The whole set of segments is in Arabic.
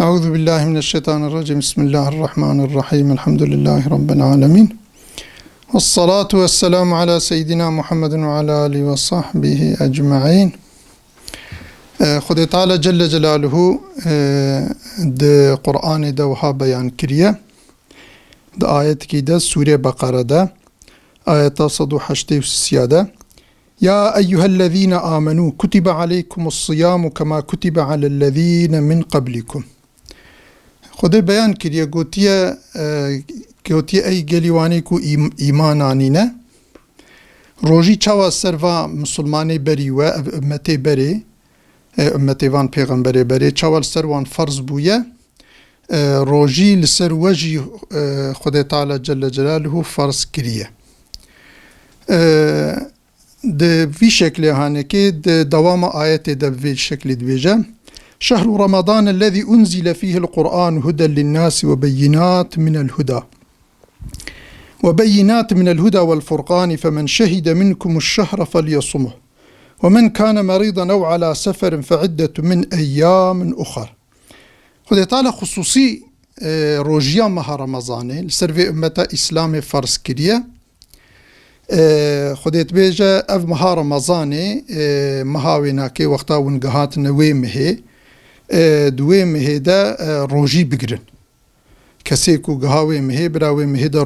أعوذ بالله من الشيطان الرجيم. بسم الله الرحمن الرحيم. الحمد لله رب العالمين، والصلاة والسلام على سيدنا محمد وعلى آله وصحبه أجمعين. خدای تعالی جل جلاله ده قرآن ده وها بیان کریه. ده آیت کی ده سوره بقره ده آیت 183 ده: يا أيها الذين آمنوا كتب عليكم الصيام كما كتب على الذين من قبلكم. خدای بیان کریه گوتیه ای گلیوانی کو ایمان آنینه روژی چاوا سروا مسلمانی بری و امتی بری امتی وان پیغمبری بری چاوال سروان فرض بویه روژی لسر وجی خدای تعالی جل جلاله فرض کریه. ده في شكل هانكي دوام آيات ده في شكل دبيجة: شهر رمضان الذي أنزل فيه القرآن هدى للناس وبينات من الهدى والفرقان فمن شهد منكم الشهر فليصمه ومن كان مريضا أو على سفر فعدة من أيام أخر. خدای تعالی خصوصي روجيا مها رمضاني لسرفي أمتا إسلام فرس كريه. خودت بیجه اف مها رمضانه مهاوینا که وقتا ونگهات نوی مهی دوی مهی ده روژی بگرن کسی کو گهاوی مهی براوی مهی ده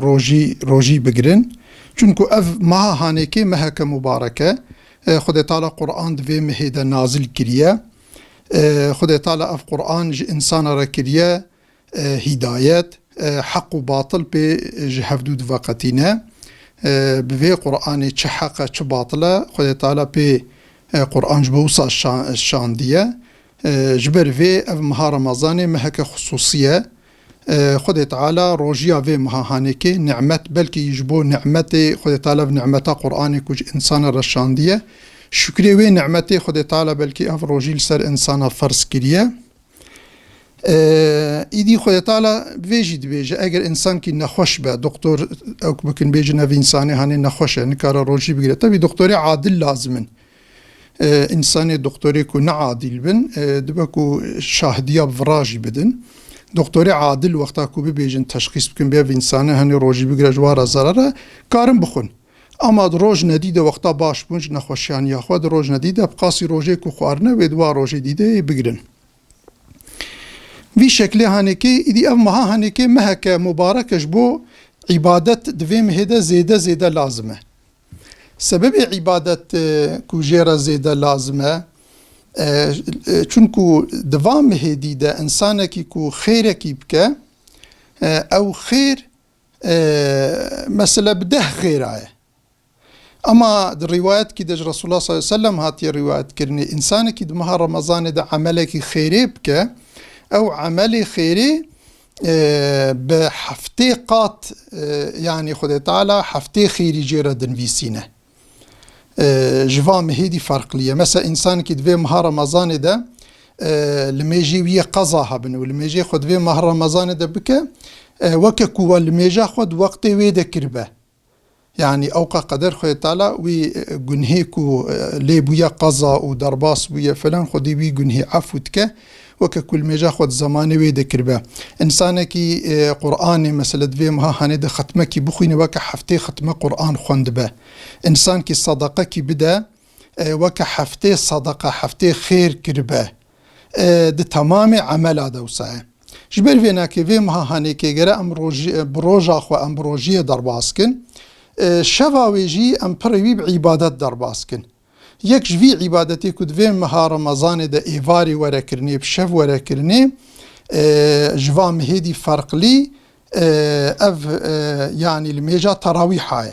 روژی بگرن چونکو اف مها هانه که مهک مبارکه خود تعالی قرآن دوی مهی ده نازل کریه. خود تعالی اف قرآن انسان را کریه هدایت حق و باطل به جهفدود وقتینه بوی قرآن چه حقه چه باطله خدای تعالی به قرآن جبوسا شاندیه جبر وی اف مها رمضان مهک خصوصیه خدای تعالی روژیا وی مهاهانه که نعمت بلکه یجبو نعمت خدای تعالی و نعمت قرآن کج انسان رشاندیه شکری وی نعمت خدای تعالی بلکه اف روژی لسر انسان فرض کریه. ایدی خدای تعالی ویجید بیجه اگر انسان کی نخوش به دکتر او بکن بیجه نوی انسانی هانی نخوشه نکاره روژی بگیره تبی دکتری عادل لازمن انسانی دکتری کو نعادل بن دبکو شاهدیا براجی بدن دکتری عادل وقتا کو بیجن تشخیص بکن بیا انسانی هانی روژی بگیره جوار ضرره کارم بخون اما روژ ندیده وقتا باش بونج نخوشیانی خود روژ ندیده بقاسی روژی کو خوارنه و دوا روژی دیده بگیرن في شكل هانكي إذا أمها هانكي مهك مباركش بو عبادت دویم هدا زيادة لازمه. سبب عبادت كوجيرا زيادة لازمه چونكو دوام هدي دا انسانكي كو خيركي بك او خير مثلا بده خيره. اما در روايات كي دج رسول الله صلى الله عليه وسلم هاتي روايات كرني انسانكي دمها رمضان دا عملكي خيري بك او عمل خيري بحفتي قات يعني خدای تعالی حفتي خيري جيرا دنويسينه جوام هيدي فرق ليه. مثلا انسان كي دوي مها رمضان ده لما يجي ويا قضا هبن ولما يجي خد دوي مها رمضان ده بك وككو لما يجي خد وقت ويدا كربه يعني اوقع قدر خدای تعالی وي جنهيكو لي بويا قضا ودرباس بويا فلان خدي وي جنهي عفوتك وككل ميجا خود زماني ويدا كربا. انسانكي قرآن مثلا دوي مها هانيدا ختمكي بخوين وكا حفتي ختمه قرآن خوند به. انسانكي صدقه كي بدا وكا حفتي صدقه حفتي خير كربا ده تمام عمل هذا وسعه جبر فيناكي في مها هانيكي غير ام بروجا خو ام بروجيه درباسكن شفاويجي ام پروي بعبادت درباسكن یک جوی عبادتی کد وی مها رمضان ده ایواری وره کرنی بشف وره کرنی جوا مهدی فرقلی اف يعني الميجا تراويحه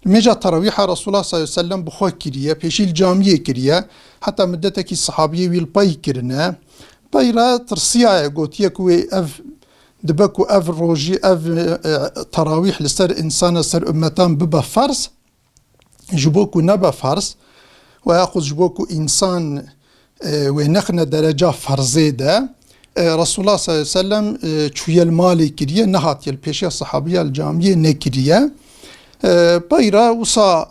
الميجا تراويح رسول الله صلى الله عليه وسلم بخوا كريه پیشی الجامعه كريه حتى مدتك الصحابيه ويل باي كرنا بايرا ترسيا گوتيه كوي اف دبكو اف روجي اف تراويح لسر انسان سر امتان ببا فرس جبوكو نبا فرس ويأخذ جبوكو إنسان ونخنا درجة فرزيدة رسول الله صلى الله عليه وسلم شوية المالي كريه نهات يلبيشي الصحابية الجامعية نكريه بايرا وصا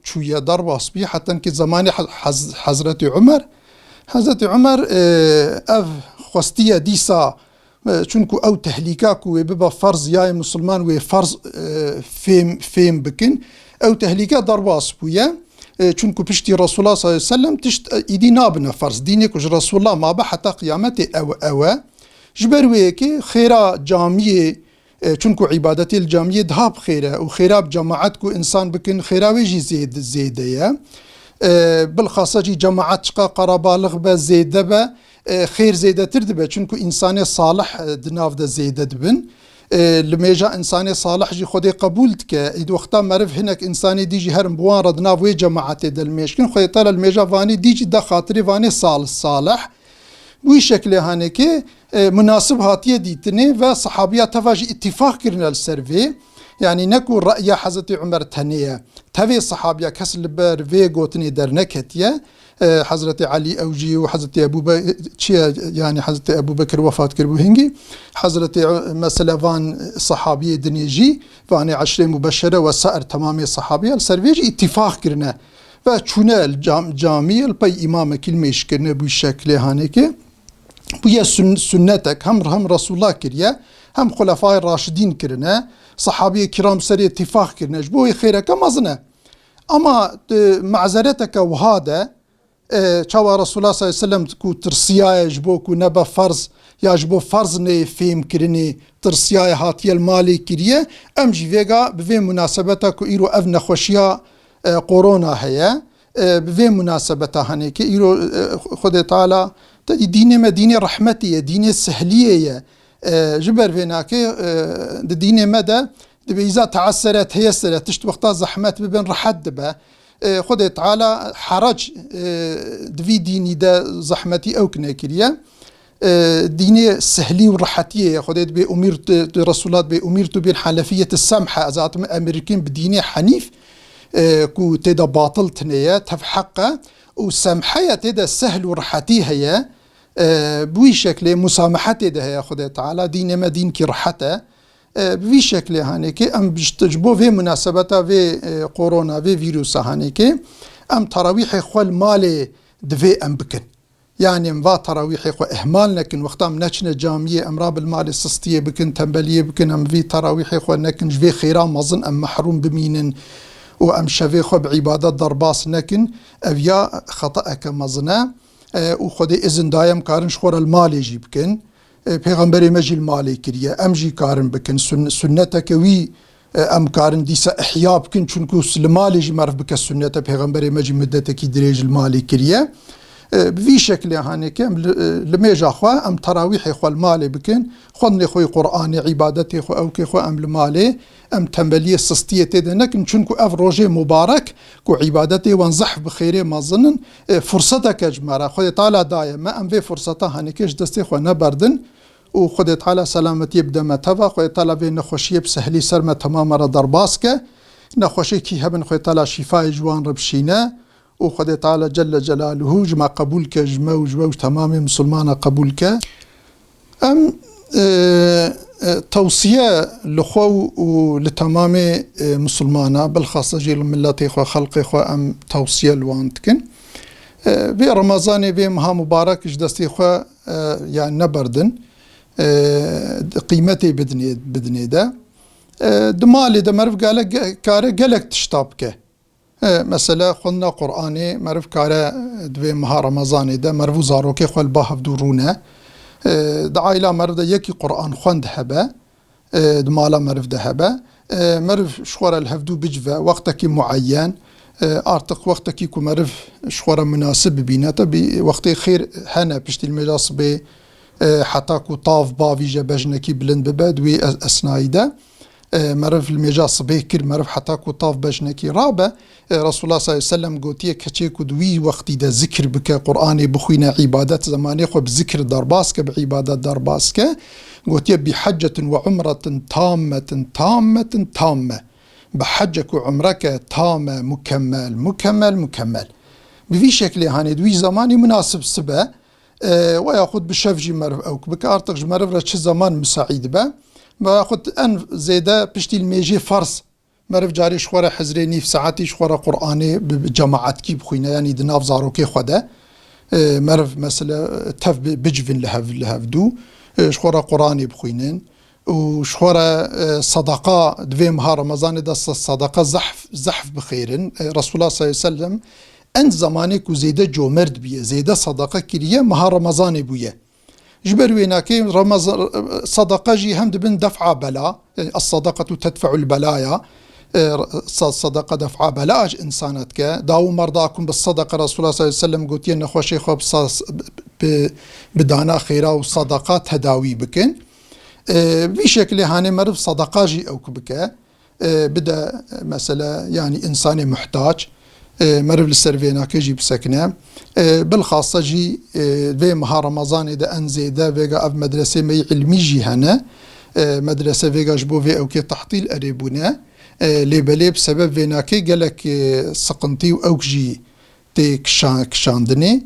شوية درباس بي حتى انك زمان حضرت عمر حضرت عمر اف خواستیه دیسا چونکو او تهلیکا کو ببا فرض یای مسلمان و فرض فهم بکن او تهلیکا درباس بویا چونکو پشتی رسول الله صلی الله علیه وسلم تشت ایدی نابنا فرض دینه کش رسول الله ما به حتی قیامت او جبروه که خیرا جامعه چونکو عبادت الجامعه دهاب خیره و خیراب جماعت کو انسان بکن خیراوی زیده یا بالخاصه جی جماعت چقا قرابالغ به زیده به خیر زیده تر به چونکو انسان صالح دناف ده زیده دبن لمیجا انسان صالح جی خودی قبول که اید وقتا معرف هنک انسانی دیجی هرم بوان ردناف وی جماعت دل میشکن خودی تعالی المیجا وانی دیجی ده خاطری وانی صالح بوی شکل هانه که مناسب هاتیه دیتنه و صحابیات تواجی اتفاق کرن السروی يعني نكو رأي حضرت عمر تنية تفي صحابيا كسل بر في قوتني در نكتيا حضرت علي أوجي وحضرت أبو بكر يعني حضرت أبو بكر وفاة كربو هنجي حضرت مثلا فان صحابي دنيجي فاني 10 مبشرة وسائر تمامي صحابيا السرويج اتفاق كرنا فچونه الجامعي البي إمام كلمة كرنا بالشكل هانيك بويا سنتك هم رسول الله كريا هم خلفاء الراشدين كرنا صحابي كرام سري اتفاق كرنا جبوي خيرك مزنا اما معذرتك وهذا چاوا رسول الله صلى الله عليه وسلم كو ترسيا جبو كو نبا فرض يا جبو فرض ني فهم كرني ترسيا هاتي المالي كريه ام جيفيغا بفي مناسبتا كو ايرو اف نخوشيا قورونا هيا بفي مناسبتا هنيك ايرو خد تعالى دين مدينه رحمتيه دين سهليه جبر فيناكي دين مدى إذا تعسرت هيسرت تشت وقتها زحمات ببين رحد به خد تعالى حرج دفي ديني دا زحمتي أو كناكريا ديني سهلي ورحتية خدت بأميرت رسولات بأميرت بالحنفية السمحة أزات أمريكين بديني حنيف كو تدا باطل تنيا تفحقه وسمحية تدا سهل ورحتي هي بوي شكل مسامحته ده يا خدای تعالی دین ما دین کی رحته بوي شكل هانيك ام بيشتجبو في مناسبتا في كورونا في فيروس هانيك ام تراويح خول مال دفي ام بكن يعني مفا تراويح خو اهمال لكن وقتا منچنا جامعه امراب المال السستيه بكن تنبليه بكن ام في تراويح خو لكن في خيرا مظن ام محروم بمينن وام شفي خو بعبادات درباس لكن افيا خطأك مظنا و خود ازن دایم کارن شخور المالی جی بکن پیغمبر مجی المالی کریه ام جی کارن بکن سنت کوی ام کارن دیسا احیا بکن چونکو المالی جی معرف بکن سنت پیغمبر مجی مدت کی دریج المالی کریه بوی شکل هانه که لمیجا خواه ام تراویح خواه المالی بکن خودن خوی قرآن عبادتی خواه او که خواه ام المالی ام تنبلیه سستیه تیده نکن چونکو اف روژه مبارک کو عبادتی وانزح بخیره مازنن فرصتك اجمارا خود تعالی دایم ما ام وی فرصتا هانه کش دستی خواه نبردن و خود تعالی سلامتی بدم توا خود تعالی وی نخوشی بسهلی سرم تمام را درباس که نخوشی کی هبن خود تعالی شفای جوان ربشینه و خدای تعالی جل جلاله جمع قبول که جمع و جمع تمام مسلمان قبول که ام توصیه لخو و لتمام مسلمانا بالخاصة جيل ملتي خو خلقي خو ام توصية لواند كن في رمضان في مها مبارك جدستي خو يعني نبردن قيمتي بدني ده دمالي ده مرف قال كاره قالك تشتابكه مثلا خلنا قرآني معرف كاره دوي مها رمضاني ده مرفو زاروكي خو الباهف دورونه دعايلا مرف ده يكي قرآن خوند هبه دمالا مرف ده هبه مرف شخورا الهفدو بجفة وقتكي معين ارتق وقتكي كو مرف شخورا مناسب بيناتا بوقتي خير هنا بشتي المجاص بي حتى كو طاف بافيجا بجنكي بلند ببادوي أسناي ده مرف المجاص بيكر مرف حتى كو طاف بجنكي رابع رسول الله صلى الله عليه وسلم قوتيه كچيكو دوي وقتي ده ذكر بك قرآن بخوينا عبادات زماني خو بذكر درباسك بعبادات درباسك قوتيه بحجة وعمرة تامة بحجك وعمرك تامة مكمل بفي شكل هاني دوي زماني مناسب سبا وياخد بشفجي مرف او بك ارتقج مرف رش زمان مساعد با باخد ان زيدا بشتي الميجي فرص مرف جاري شخورة حزريني في ساعتي شخورة قرآني بجماعت كي بخوينا يعني دناف زاروكي خوده مرف مثلا تف بجفن لهف دو شخورا قرآني بخوينين وشخورا صدقاء دوي مها رمضان دا صدقاء زحف بخيرن رسول الله صلى الله عليه وسلم أنت زمانك وزيدة جومرد بيه زيدة صدقاء كريه مها رمضان بيه جبر ويناكي رمضان صدقاء جي هم دبن دفع بلا الصدقة تدفع البلايا صدقة دفع بلاج إنسانتك داو مرضاكم بالصدقة رسول الله صلى الله عليه وسلم قلت ين خوشي خوب بدانا خيرا وصدقات تداوي بكن بشكل هاني مرف صدقة جي أو كبكة بدا مثلا يعني إنساني محتاج مرف للسرفينا كيجي بسكنه بالخاصة جي في مها رمضان إذا أنزيدا فيغا أف مدرسة مي علمي جي هنا مدرسة فيغا جبو في أو كي تحطيل أريبونا لبلي بسبب فيناكي قالك سقنتي وأوك جي تي كشاندني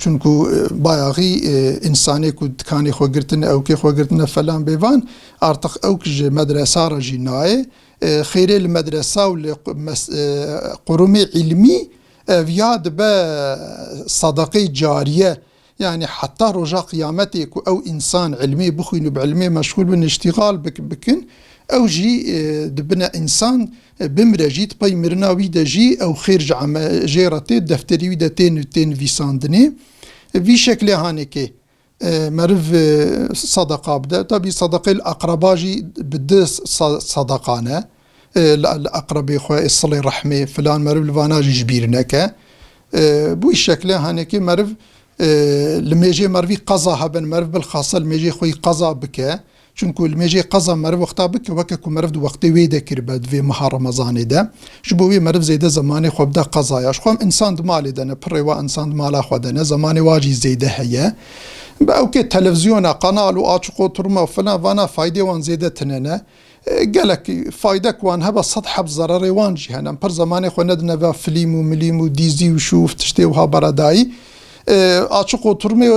چونكو بايغي إنساني كود كاني خوغرتنا أو كي خوغرتنا فلان بيفان أرتق أوك جي مدرسة رجي ناي خيري المدرسة قرومي علمي فياد با صدقي جارية يعني حتى رجاء قيامتك أو إنسان علمي بخوين بعلمي مشغول بالاشتغال بكن أو جي دبنا إنسان بمرجيت باي مرنا ويدا جي أو خير جيرتي دفتري ويدا تين فيساندني في شكل هانيكي مرف صدقة بدا طبي صدقي الأقرباجي بدس صدقانا الأقرب إخوة الصلي رحمة فلان مرف الفاناجي جبيرناك بوي شكل هانيكي مرف لما يجي مرفي قضا هبن مرف بالخاصة لما يجي خوي قضا بك چونكو لما يجي قضا مرف وقتا بك وكاكو مرف دو وقتي ويدا كرباد في مها رمضان دا شبوي مرف زيدا زماني خوب دا قضاياش خوام انسان دمالي دانا بريوا انسان دمالا خودانا زماني واجي زيدا هيا باوكي تلفزيونا قنال وآتشقو ترما وفلان وانا فايدة وان زيدا تنانا قالك فايدك وان هبا سطح بزراري وان جيهانا پر زماني خو ندنا فيلم ومليم وديزي وشوف تشتي وها برداي آتشقو ترمي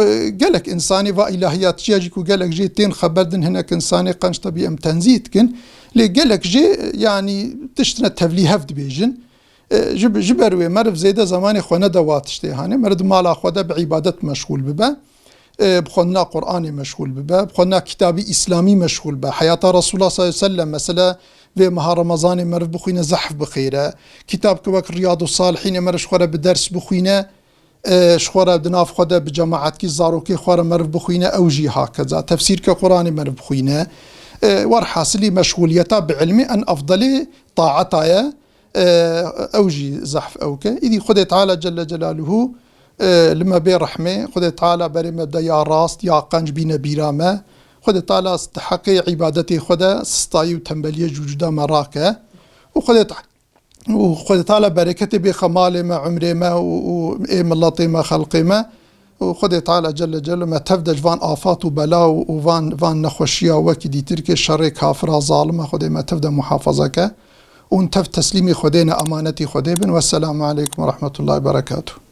قالك إنساني وإلهيات جيجيكو قالك جيتين خبردن هناك إنساني قنش طبي أم تنزيت كن لي قالك جي يعني تشتنا تفلي هفد بيجن جبروي مرف زيدا زماني خو ندوات تشتي هاني مرد مالا خودا بعبادت مشغول ببا بخونا قرآني مشغول ببا بخونا كتابي إسلامي مشغول ببا حياة رسول الله صلى الله عليه وسلم مثلا في مها رمضان مرف بخوينا زحف بخيرة كتاب كوك رياض الصالحين مرش خورا بدرس بخوينا شخورا بناف خدا بجماعات كي زاروكي خورا مرف بخوينا أوجي هكذا تفسير كقرآن مرف بخوينا ورحاسلي مشغوليتا بعلمي أن أفضل طاعتايا أوجي زحف أوكي إذي خدا تعالى جل جلاله لما بي رحمه خدا تعالى بريم بدا يا راست يا قنج بينا بيرامه خدا تعالى استحقي عبادتي خدا سستاي وتنبليه جوجدا مراكه وخذ تعالى بركتي بخمالي ما عمري ما وإيم الله ما خلقي ما وخذ تعالى جل جلاله ما تفدج فان آفات وبلاء وفان نخوشيا وكدي تركي شر كافر ظالمة خذ ما تفدى محافظك وانتف تسليمي خذينا أمانتي خذيبن والسلام عليكم ورحمة الله وبركاته.